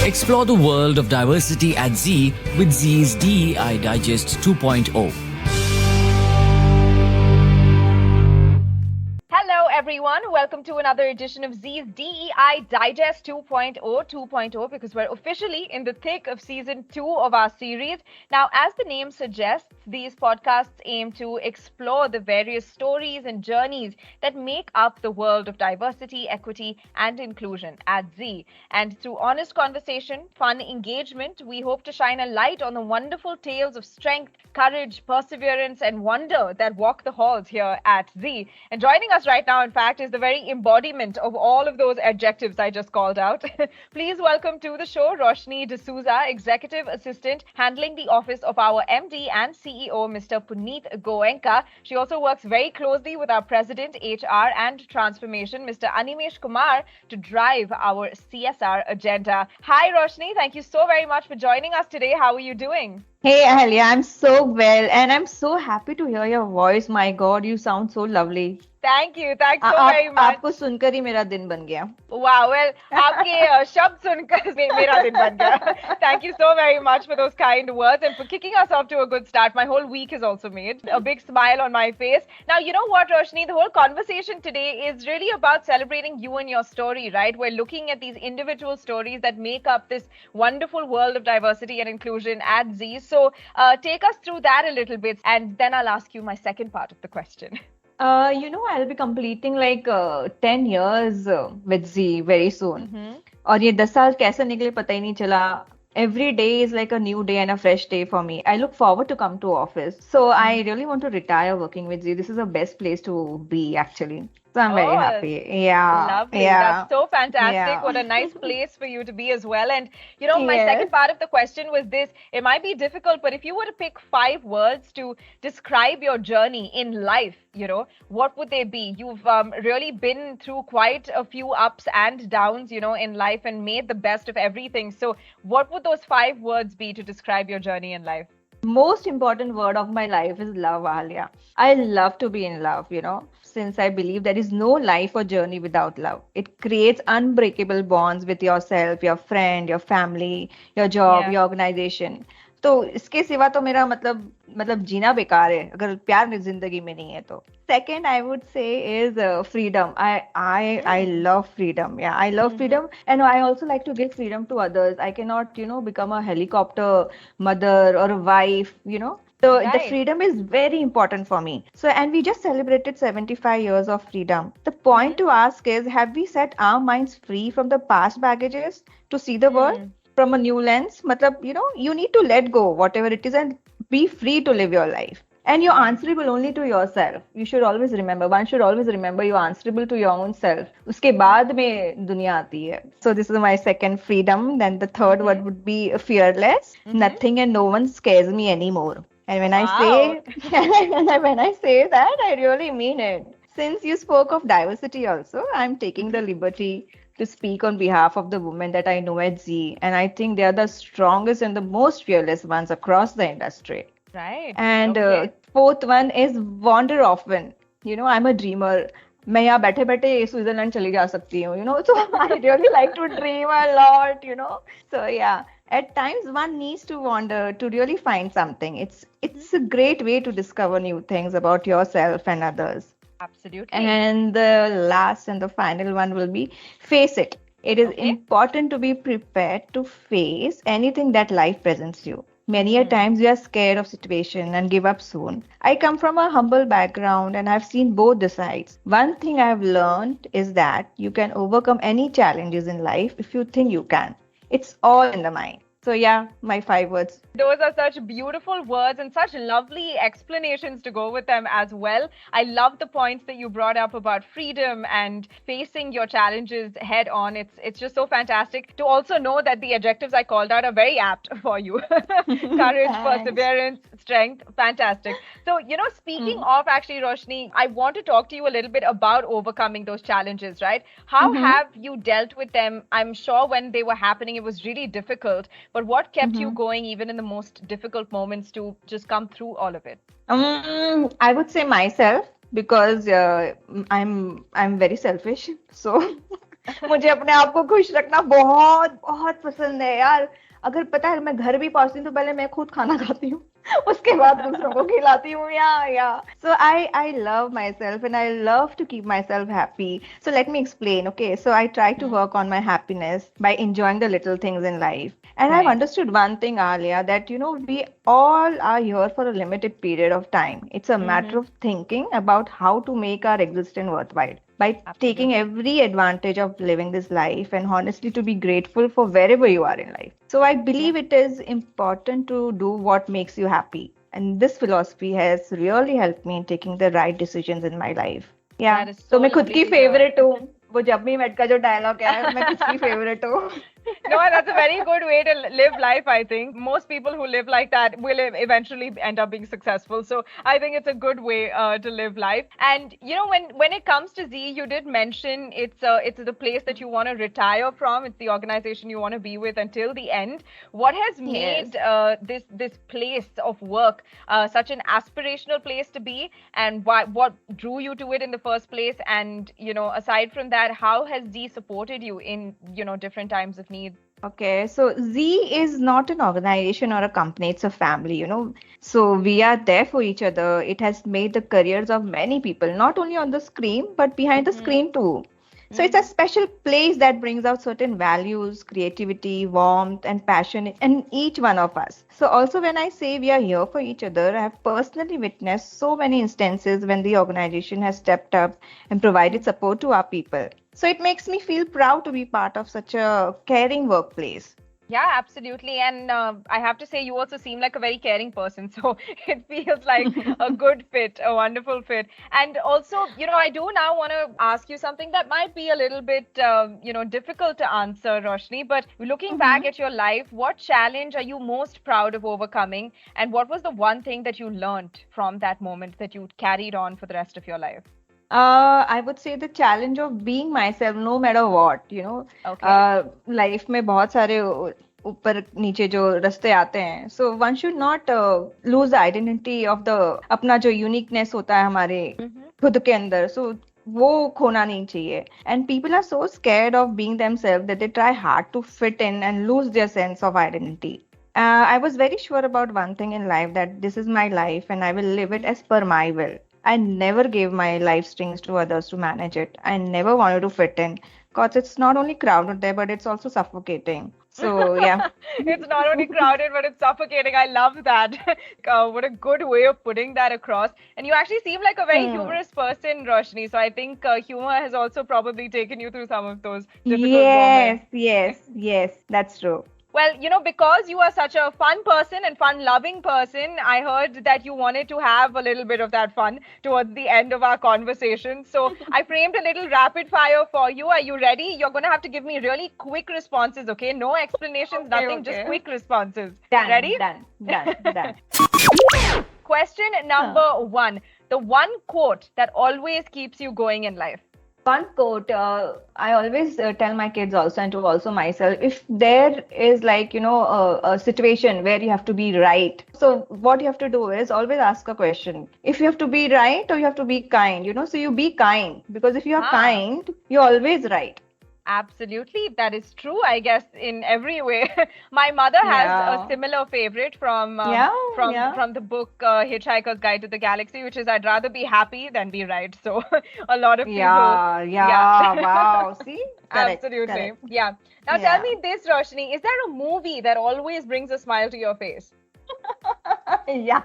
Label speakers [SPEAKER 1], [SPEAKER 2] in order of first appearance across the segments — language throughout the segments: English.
[SPEAKER 1] Explore the world of diversity at ZEE with ZEE's DEI Digest 2.0.
[SPEAKER 2] Hello everyone, welcome to another edition of ZEE's DEI Digest 2.0, because we're officially in the thick of season 2 of our series. Now, as the name suggests, these podcasts aim to explore the various stories and journeys that make up the world of diversity, equity and inclusion at ZEE. And through honest conversation, fun engagement, we hope to shine a light on the wonderful tales of strength, courage, perseverance and wonder that walk the halls here at ZEE. And joining us right now, in fact, is the very embodiment of all of those adjectives I just called out. Please welcome to the show Roshni D'Souza, Executive Assistant handling the office of our MD and CEO, Mr. Puneet Goenka. She also works very closely with our President, HR and Transformation, Mr. Animesh Kumar, to drive our CSR agenda. Hi, Roshni. Thank you so very much for joining us today. How are you doing?
[SPEAKER 3] Hey Ahalya, I'm so well and I'm so happy to hear your voice. My God, you sound so lovely.
[SPEAKER 2] Thank you. Thanks so very much.
[SPEAKER 3] आपको सुनकर ही मेरा दिन बन गया.
[SPEAKER 2] Wow, well, आपके शब्द सुनकर मेरा दिन बन गया. Thank you so very much for those kind words and for kicking us off to a good start. My whole week is also made. A big smile on my face. Now, you know what, Roshni? The whole conversation today is really about celebrating you and your story, right? We're looking at these individual stories that make up this wonderful world of diversity and inclusion at ZEE. So take us through that a little bit and then I'll ask you my second part of the question.
[SPEAKER 3] I'll be completing like 10 years with ZEE very soon. और ये 10 साल कैसे निकले पता ही नहीं चला. Every day is like a new day and a fresh day for me. I look forward to come to office. So I really want to retire working with ZEE. This is the best place to be actually. So I'm very happy. Yeah.
[SPEAKER 2] Lovely.
[SPEAKER 3] Yeah.
[SPEAKER 2] That's so fantastic.
[SPEAKER 3] Yeah.
[SPEAKER 2] What a nice place for you to be as well. And, you know, my second part of the question was this. It might be difficult, but if you were to pick 5 words to describe your journey in life, you know, what would they be? You've really been through quite a few ups and downs, you know, in life and made the best of everything. So what would those 5 words be to describe your journey in life?
[SPEAKER 3] Most important word of my life is love, Ahalya. I love to be in love, you know, since I believe there is no life or journey without love. It creates unbreakable bonds with yourself, your friend, your family, your job, your organization. तो इसके सिवा तो मेरा मतलब जीना बेकार है अगर प्यार जिंदगी में नहीं है तो. Second, I would say is freedom. I love freedom. Yeah, I love freedom, and I also like to give freedom to others. I cannot, you know, become a helicopter mother or a wife, you know. So the freedom is very important for me. So, and we just celebrated 75 years of freedom. The point to ask is, have we set our minds free from the past baggages to see the world from a new lens? Matlab, you know, you need to let go whatever it is and be free to live your life. And you're answerable only to yourself. You should always remember. One should always remember you're answerable to your own self. Uske baad mein dunya aati hai. So this is my second freedom. Then the third word would be fearless. Nothing and no one scares me anymore. And when I say that, I really mean it. Since you spoke of diversity also, I'm taking the liberty to speak on behalf of the women that I know at ZEE. And I think they are the strongest and the most fearless ones across the industry.
[SPEAKER 2] Right.
[SPEAKER 3] And fourth one is wander often. You know, I'm a dreamer. मैं यहाँ बैठे बैठे Switzerland चली जा सकती हूँ, you know. So I really like to dream a lot, you know. So yeah, at times one needs to wander to really find something. It's a great way to discover new things about yourself and others.
[SPEAKER 2] Absolutely.
[SPEAKER 3] And the last and the final one will be face it. It is important to be prepared to face anything that life presents you. Many a times we are scared of situation and give up soon. I come from a humble background and I've seen both the sides. One thing I've learned is that you can overcome any challenges in life if you think you can. It's all in the mind. So yeah, my 5 words.
[SPEAKER 2] Those are such beautiful words and such lovely explanations to go with them as well. I love the points that you brought up about freedom and facing your challenges head on. It's just so fantastic to also know that the adjectives I called out are very apt for you. Courage, perseverance, strength. Fantastic. So, you know, speaking of actually, Roshni, I want to talk to you a little bit about overcoming those challenges, right? How have you dealt with them? I'm sure when they were happening, it was really difficult. But what kept you going even in the most difficult moments to just come through all of it?
[SPEAKER 3] I would say myself, because I'm very selfish. So मुझे अपने आप को खुश रखना बहुत बहुत पसंद है यार। अगर पता है मैं घर भी पहुंचती हूँ तो पहले मैं खुद खाना खाती हूँ, उसके बाद दूसरों को खिलाती हूँ। या so I love myself and I love to keep myself happy. So let me explain. Okay, so I try to work on my happiness by enjoying the little things in life. And I've
[SPEAKER 2] Right.
[SPEAKER 3] understood one thing, Alia, that we all are here for a limited period of time. It's a matter of thinking about how to make our existence worthwhile by taking every advantage of living this life, and honestly to be grateful for wherever you are in life. So I believe it is important to do what makes you happy. And this philosophy has really helped me in taking the right decisions in my life. Yeah.
[SPEAKER 2] That is
[SPEAKER 3] तो
[SPEAKER 2] so
[SPEAKER 3] मैं खुद
[SPEAKER 2] lovely
[SPEAKER 3] की
[SPEAKER 2] to hear.
[SPEAKER 3] Favourite हूँ. वो जब भी met का जो डायलॉग है, मैं किसकी फेवरेट हूँ.
[SPEAKER 2] No, that's a very good way to live life, I think. Most people who live like that will eventually end up being successful. So I think it's a good way to live life. And when it comes to Z, you did mention it's the place that you want to retire from. It's the organization you want to be with until the end. What has made this place of work such an aspirational place to be, and what drew you to it in the first place? And aside from that, how has Z supported you in different times of need?
[SPEAKER 3] Okay, so Z is not an organization or a company, it's a family. So we are there for each other. It has made the careers of many people, not only on the screen, but behind the screen too. So it's a special place that brings out certain values, creativity, warmth, and passion in each one of us. So also when I say we are here for each other, I have personally witnessed so many instances when the organization has stepped up and provided support to our people. So it makes me feel proud to be part of such a caring workplace.
[SPEAKER 2] Yeah, absolutely. And I have to say, you also seem like a very caring person. So it feels like a good fit, a wonderful fit. And also, I do now want to ask you something that might be a little bit, difficult to answer, Roshni. But looking back at your life, what challenge are you most proud of overcoming? And what was the one thing that you learned from that moment that you carried on for the rest of your life?
[SPEAKER 3] I would say the challenge of being myself no matter what,
[SPEAKER 2] Okay.
[SPEAKER 3] Life में बहुत सारे ऊपर नीचे जो रास्ते आते हैं. So one should not lose the identity of the अपना जो uniqueness होता है हमारे खुद के अंदर. So वो खोना नहीं चाहिए. And people are so scared of being themselves that they try hard to fit in and lose their sense of identity. I was very sure about one thing in life, that this is my life and I will live it as per my will. I never gave my life strings to others to manage it. I never wanted to fit in, because it's not only crowded there, but it's also suffocating. So, yeah.
[SPEAKER 2] It's not only crowded, but it's suffocating. I love that. What a good way of putting that across. And you actually seem like a very humorous person, Roshni. So I think humor has also probably taken you through some of those difficult moments.
[SPEAKER 3] Yes, that's true.
[SPEAKER 2] Well, because you are such a fun person and fun-loving person, I heard that you wanted to have a little bit of that fun towards the end of our conversation. So I framed a little rapid fire for you. Are you ready? You're going to have to give me really quick responses, okay? No explanations, nothing, just quick responses.
[SPEAKER 3] Done,
[SPEAKER 2] Ready?
[SPEAKER 3] Done.
[SPEAKER 2] Question number 1. The one quote that always keeps you going in life.
[SPEAKER 3] One quote, I always tell my kids also, and to also myself, if there is a situation where you have to be right, so what you have to do is always ask a question. If you have to be right or you have to be kind, so you be kind, because if you are kind, you're always right.
[SPEAKER 2] Absolutely, that is true, I guess, in every way. My mother has a similar favorite from the book Hitchhiker's Guide to the Galaxy, which is I'd rather be happy than be right. So a lot of people.
[SPEAKER 3] Wow. See? Correct,
[SPEAKER 2] Absolutely.
[SPEAKER 3] correct.
[SPEAKER 2] Yeah. Now tell me this, Roshni, is there a movie that always brings a smile to your face?
[SPEAKER 3] Yeah.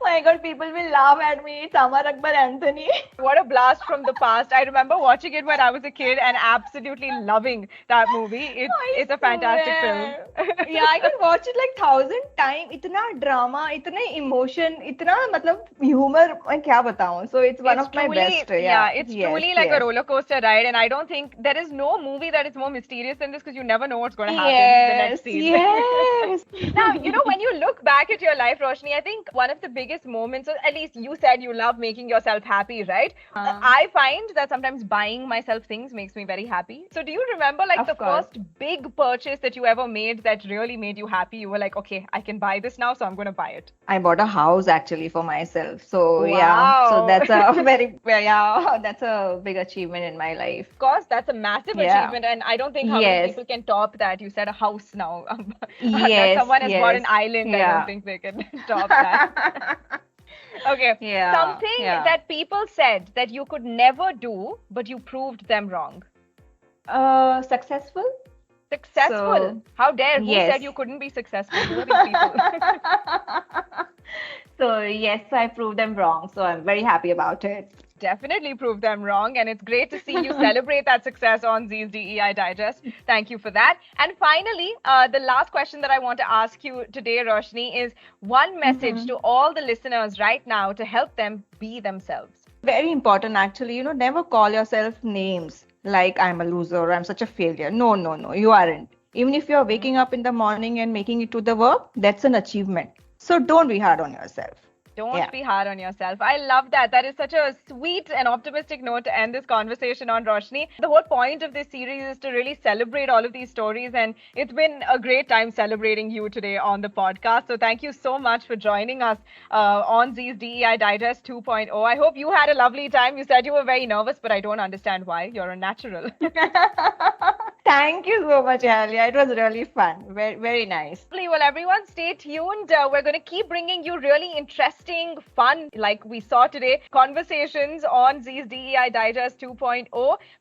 [SPEAKER 3] My God, people will laugh at me. It's Amar Akbar Anthony.
[SPEAKER 2] What a blast from the past. I remember watching it when I was a kid and absolutely loving that movie. It's a fantastic film.
[SPEAKER 3] Yeah, I can watch it like 1,000 times. Itna drama, itna emotion, itna matlab humor, मैं क्या बताऊं. So it's one of my best.
[SPEAKER 2] Yeah, it's truly like a roller coaster ride, and I don't think there is no movie that is more mysterious than this, because you never know what's going to happen in the next scene.
[SPEAKER 3] Yes.
[SPEAKER 2] Now, when you look back at your life, Roshni, I think one of the biggest biggest moments? So at least you said you love making yourself happy, right?
[SPEAKER 3] Uh-huh.
[SPEAKER 2] I find that sometimes buying myself things makes me very happy. So do you remember like
[SPEAKER 3] Of
[SPEAKER 2] the
[SPEAKER 3] course.
[SPEAKER 2] first big purchase that you ever made that really made you happy? You were like, okay, I can buy this now, so I'm going to buy it.
[SPEAKER 3] I bought a house actually for myself. So yeah,
[SPEAKER 2] Wow.
[SPEAKER 3] so that's a very, yeah, that's a big achievement in my life.
[SPEAKER 2] Of course, that's a massive
[SPEAKER 3] Yeah.
[SPEAKER 2] achievement, and I don't think how many
[SPEAKER 3] Yes.
[SPEAKER 2] people can top that. You said a house now. That
[SPEAKER 3] Yes,
[SPEAKER 2] someone has bought an
[SPEAKER 3] yes.
[SPEAKER 2] island. I
[SPEAKER 3] Yeah.
[SPEAKER 2] don't think they can top that. Okay.
[SPEAKER 3] Yeah,
[SPEAKER 2] Something
[SPEAKER 3] yeah.
[SPEAKER 2] that people said that you could never do, but you proved them wrong.
[SPEAKER 3] Successful?
[SPEAKER 2] Successful.
[SPEAKER 3] So,
[SPEAKER 2] How dare? Who
[SPEAKER 3] yes.
[SPEAKER 2] said you couldn't be successful? Who are these people?
[SPEAKER 3] So yes, I proved them wrong. So I'm very happy about it.
[SPEAKER 2] Definitely proved them wrong, and it's great to see you celebrate that success on Zee's DEI Digest. Thank you for that. And finally, the last question that I want to ask you today, Roshni, is one message to all the listeners right now to help them be themselves.
[SPEAKER 3] Very important, actually. Never call yourself names like I'm a loser or I'm such a failure. No, no, no, you aren't. Even if you're waking up in the morning and making it to the work, that's an achievement. So don't be hard on yourself.
[SPEAKER 2] Don't be hard on yourself. I love that. That is such a sweet and optimistic note to end this conversation on, Roshni. The whole point of this series is to really celebrate all of these stories, and it's been a great time celebrating you today on the podcast. So thank you so much for joining us on Zee's DEI Digest 2.0. I hope you had a lovely time. You said you were very nervous, but I don't understand why. You're a natural.
[SPEAKER 3] Thank you so much, Alia. It was really fun. Very, very nice.
[SPEAKER 2] Well, everyone, stay tuned. We're going to keep bringing you really interesting, fun, like we saw today, conversations on Zee's DEI Digest 2.0.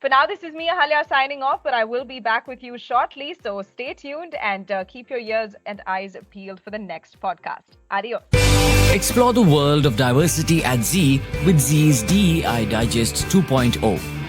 [SPEAKER 2] For now, this is me, Ahalya, signing off, but I will be back with you shortly. So stay tuned and keep your ears and eyes peeled for the next podcast. Adios.
[SPEAKER 1] Explore the world of diversity at ZEE with Zee's DEI Digest 2.0.